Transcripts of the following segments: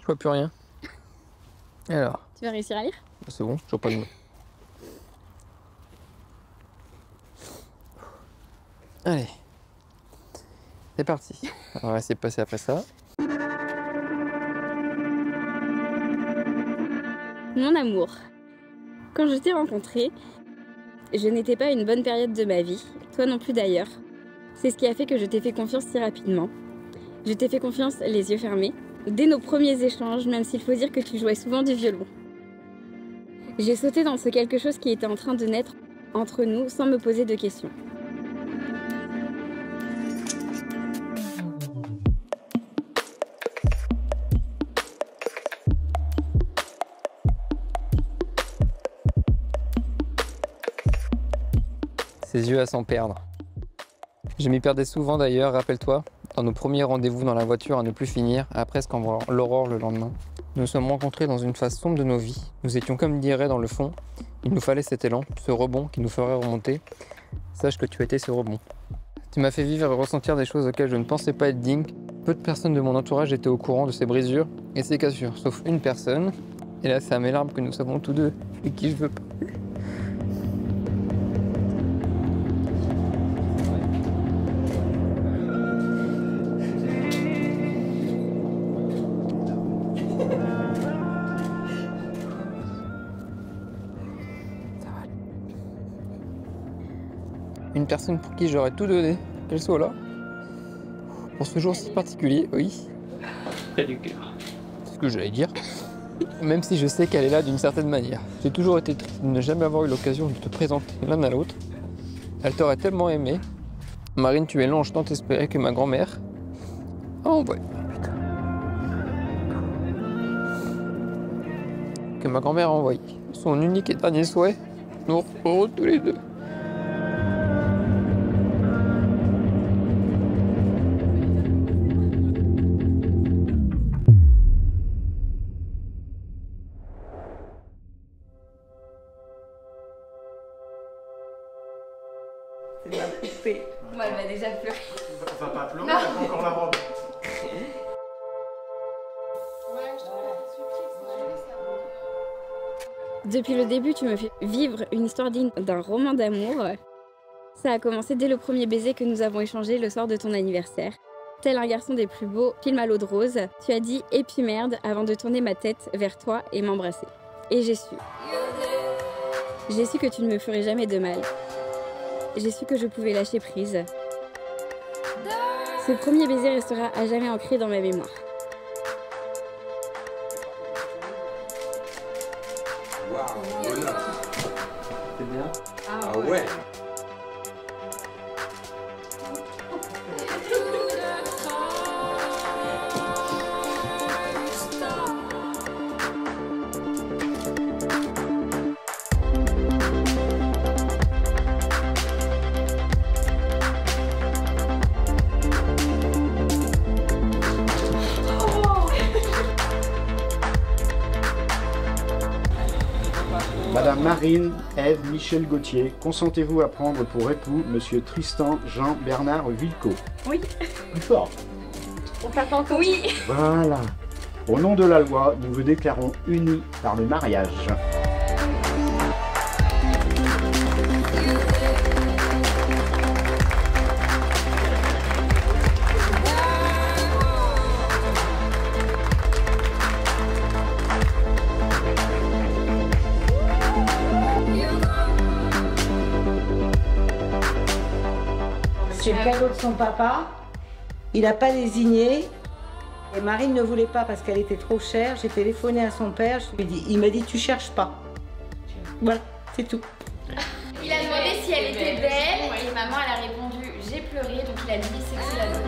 Je vois plus rien. Alors. Tu vas réussir à lire? C'est bon, je vois pas de mots. Allez. C'est parti. Alors, on va essayer de passer après ça. Mon amour, quand je t'ai rencontré, je n'étais pas à une bonne période de ma vie, toi non plus d'ailleurs. C'est ce qui a fait que je t'ai fait confiance si rapidement. Je t'ai fait confiance les yeux fermés, dès nos premiers échanges, même s'il faut dire que tu jouais souvent du violon. J'ai sauté dans ce quelque chose qui était en train de naître entre nous sans me poser de questions. Ses yeux à s'en perdre. Je m'y perdais souvent d'ailleurs, rappelle-toi, dans nos premiers rendez-vous dans la voiture à ne plus finir, à presque en voir l'aurore le lendemain. Nous nous sommes rencontrés dans une phase sombre de nos vies. Nous étions comme dirait dans le fond. Il nous fallait cet élan, ce rebond qui nous ferait remonter. Sache que tu as été ce rebond. Tu m'as fait vivre et ressentir des choses auxquelles je ne pensais pas être digne. Peu de personnes de mon entourage étaient au courant de ces brisures et ces cassures, sauf une personne. Et là, c'est à mes larmes que nous savons tous deux et qui je veux pas. Une personne pour qui j'aurais tout donné, qu'elle soit là. Pour ce jour si particulier, oui. T'as du cœur. C'est ce que j'allais dire. Même si je sais qu'elle est là d'une certaine manière. J'ai toujours été triste de ne jamais avoir eu l'occasion de te présenter l'un à l'autre. Elle t'aurait tellement aimé. Marine, tu es l'ange tant espéré que ma grand-mère a envoyé. Que ma grand-mère a envoyé. Son unique et dernier souhait, nous retrouverons tous les deux. C'est ma poupée. Moi, elle va déjà pleurer. Va pas pleurer, elle a encore la robe. Depuis le début, tu me fais vivre une histoire digne d'un roman d'amour. Ça a commencé dès le premier baiser que nous avons échangé le soir de ton anniversaire. Tel un garçon des plus beaux films à l'eau de rose, tu as dit « et puis merde » avant de tourner ma tête vers toi et m'embrasser. Et j'ai su. J'ai su que tu ne me ferais jamais de mal. J'ai su que je pouvais lâcher prise. Ce premier baiser restera à jamais ancré dans ma mémoire. Waouh, bonheur. C'est bien. Ah ouais. Madame Marine Ève Michel Gauthier, consentez-vous à prendre pour époux Monsieur Tristan Jean Bernard Villeco? Oui. Plus fort. On t'attend. Oui. Voilà. Au nom de la loi, nous vous déclarons unis par le mariage. C'est le cadeau de son papa. Il n'a pas désigné. Et Marine ne voulait pas parce qu'elle était trop chère. J'ai téléphoné à son père. Il m'a dit tu cherches pas. Voilà, c'est tout. Il a demandé si elle était belle et maman elle a répondu j'ai pleuré, donc il a dit c'est que c'est la bonne.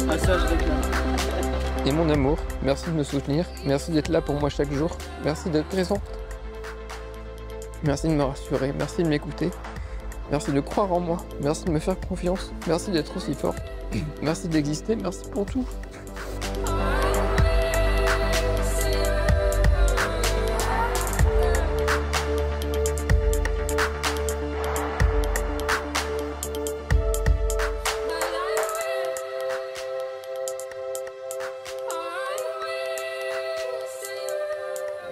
Ah ça je réclame. Et mon amour, merci de me soutenir, merci d'être là pour moi chaque jour, merci d'être présent. Merci de me rassurer, merci de m'écouter. Merci de croire en moi, merci de me faire confiance, merci d'être aussi forte. Merci d'exister, merci pour tout.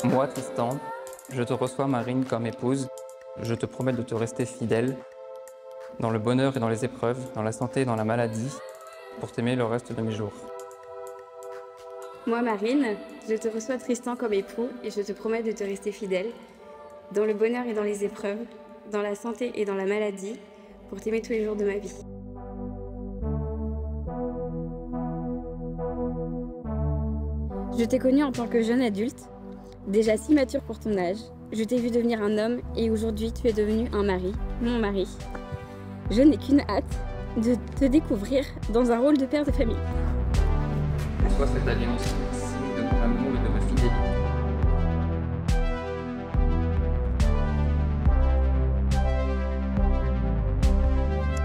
Moi, Tristan, je te reçois, Marine, comme épouse. Je te promets de te rester fidèle, dans le bonheur et dans les épreuves, dans la santé et dans la maladie, pour t'aimer le reste de mes jours. Moi, Marine, je te reçois, Tristan, comme époux, et je te promets de te rester fidèle, dans le bonheur et dans les épreuves, dans la santé et dans la maladie, pour t'aimer tous les jours de ma vie. Je t'ai connu en tant que jeune adulte, déjà si mature pour ton âge. Je t'ai vu devenir un homme et aujourd'hui tu es devenu un mari, mon mari. Je n'ai qu'une hâte de te découvrir dans un rôle de père de famille. Sois cette alliance, signe de mon amour et de ma fidélité.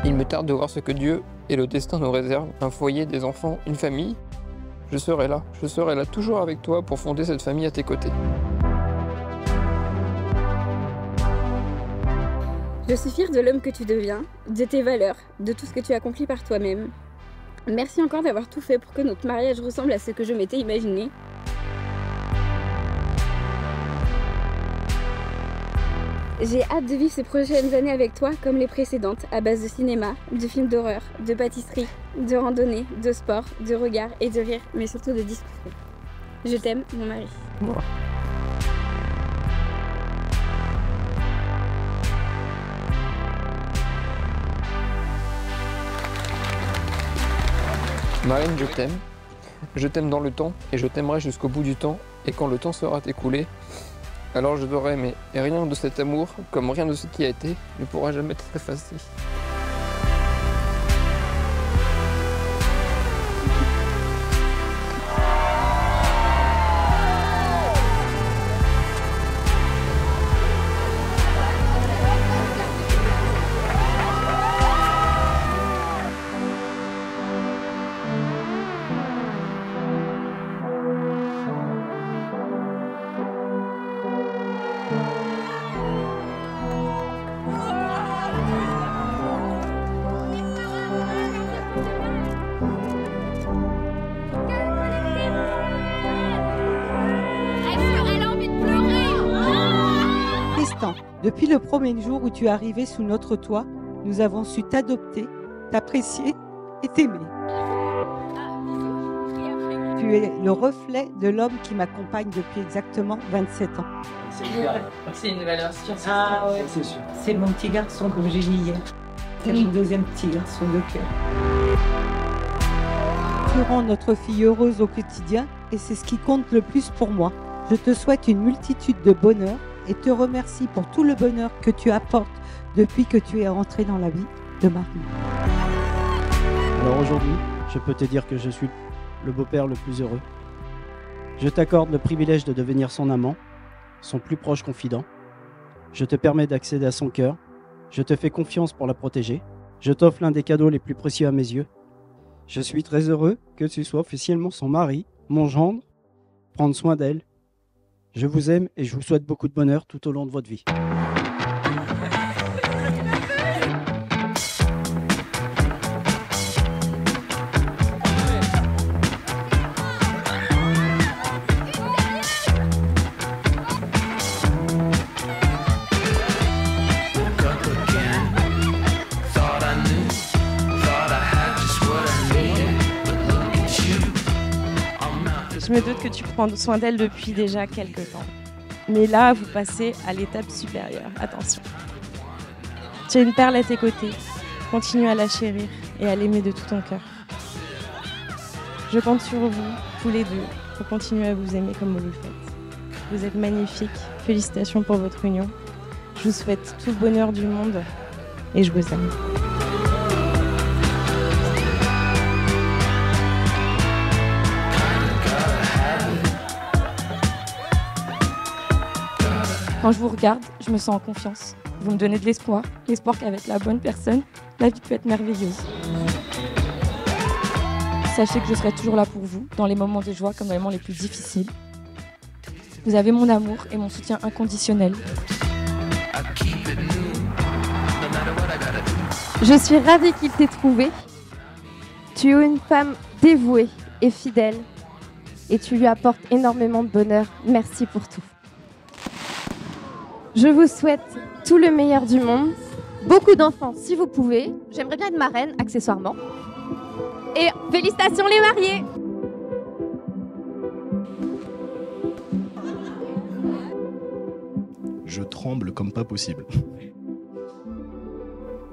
Il me tarde de voir ce que Dieu et le destin nous réservent, un foyer, des enfants, une famille. Je serai là toujours avec toi pour fonder cette famille à tes côtés. Je suis fière de l'homme que tu deviens, de tes valeurs, de tout ce que tu accomplis par toi-même. Merci encore d'avoir tout fait pour que notre mariage ressemble à ce que je m'étais imaginé. J'ai hâte de vivre ces prochaines années avec toi comme les précédentes, à base de cinéma, de films d'horreur, de pâtisserie, de randonnée, de sport, de regards et de rire, mais surtout de discussions. Je t'aime, mon mari. Moi. Marine, je t'aime. Je t'aime dans le temps et je t'aimerai jusqu'au bout du temps. Et quand le temps sera écoulé, alors je t'aurai aimé. Et rien de cet amour, comme rien de ce qui a été, ne pourra jamais être effacé. Depuis le premier jour où tu es arrivé sous notre toit, nous avons su t'adopter, t'apprécier et t'aimer. Tu es le reflet de l'homme qui m'accompagne depuis exactement 27 ans. C'est une valeur sûre. Ah ouais, c'est sûr. C'est mon petit garçon comme j'ai dit hier. C'est mon deuxième petit garçon de cœur. Tu rends notre fille heureuse au quotidien et c'est ce qui compte le plus pour moi. Je te souhaite une multitude de bonheur et te remercie pour tout le bonheur que tu apportes depuis que tu es rentré dans la vie de Marie. Alors aujourd'hui, je peux te dire que je suis le beau-père le plus heureux. Je t'accorde le privilège de devenir son amant, son plus proche confident. Je te permets d'accéder à son cœur. Je te fais confiance pour la protéger. Je t'offre l'un des cadeaux les plus précieux à mes yeux. Je suis très heureux que tu sois officiellement son mari, mon gendre, prendre soin d'elle. Je vous aime et je vous souhaite beaucoup de bonheur tout au long de votre vie. Je me doute que tu prends soin d'elle depuis déjà quelques temps. Mais là, vous passez à l'étape supérieure. Attention. Tu as une perle à tes côtés. Continue à la chérir et à l'aimer de tout ton cœur. Je compte sur vous, tous les deux, pour continuer à vous aimer comme vous le faites. Vous êtes magnifiques. Félicitations pour votre union. Je vous souhaite tout le bonheur du monde et je vous aime. Quand je vous regarde, je me sens en confiance. Vous me donnez de l'espoir qu'avec la bonne personne, la vie peut être merveilleuse. Sachez que je serai toujours là pour vous, dans les moments de joie comme dans les moments les plus difficiles. Vous avez mon amour et mon soutien inconditionnel. Je suis ravie qu'il t'ait trouvé. Tu es une femme dévouée et fidèle. Et tu lui apportes énormément de bonheur. Merci pour tout. Je vous souhaite tout le meilleur du monde. Beaucoup d'enfants si vous pouvez. J'aimerais bien être marraine, accessoirement. Et félicitations les mariés! Je tremble comme pas possible.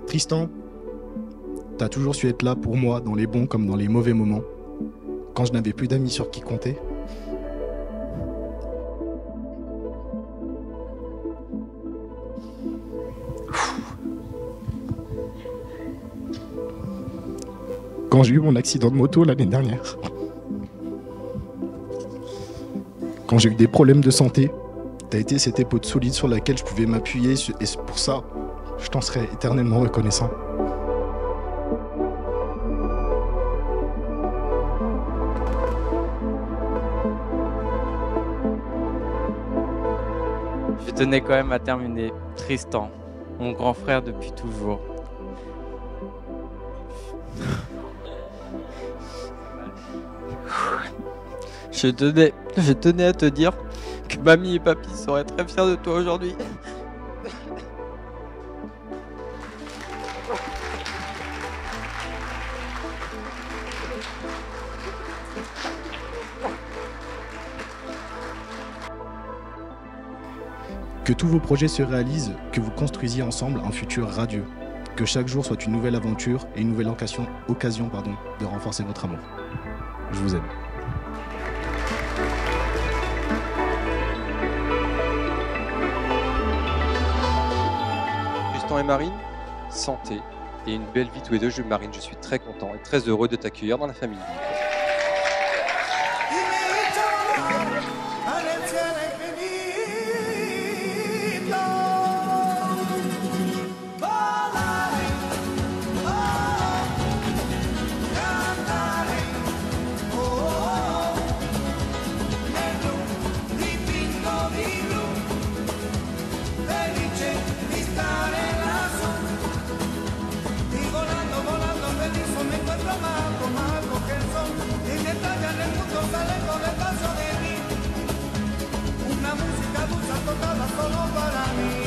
Tristan, t'as toujours su être là pour moi dans les bons comme dans les mauvais moments. Quand je n'avais plus d'amis sur qui compter. Quand j'ai eu mon accident de moto l'année dernière. Quand j'ai eu des problèmes de santé, t'as été cette épaule solide sur laquelle je pouvais m'appuyer et pour ça, je t'en serai éternellement reconnaissant. Je tenais quand même à terminer. Tristan, mon grand frère depuis toujours. Je tenais à te dire que mamie et papy seraient très fiers de toi aujourd'hui. Que tous vos projets se réalisent, que vous construisiez ensemble un futur radieux. Que chaque jour soit une nouvelle aventure et une nouvelle occasion de renforcer votre amour. Je vous aime. Tristan et Marine, santé et une belle vie tous les deux. Marine, je suis très content et très heureux de t'accueillir dans la famille. Una música dulce tocada solo para mí.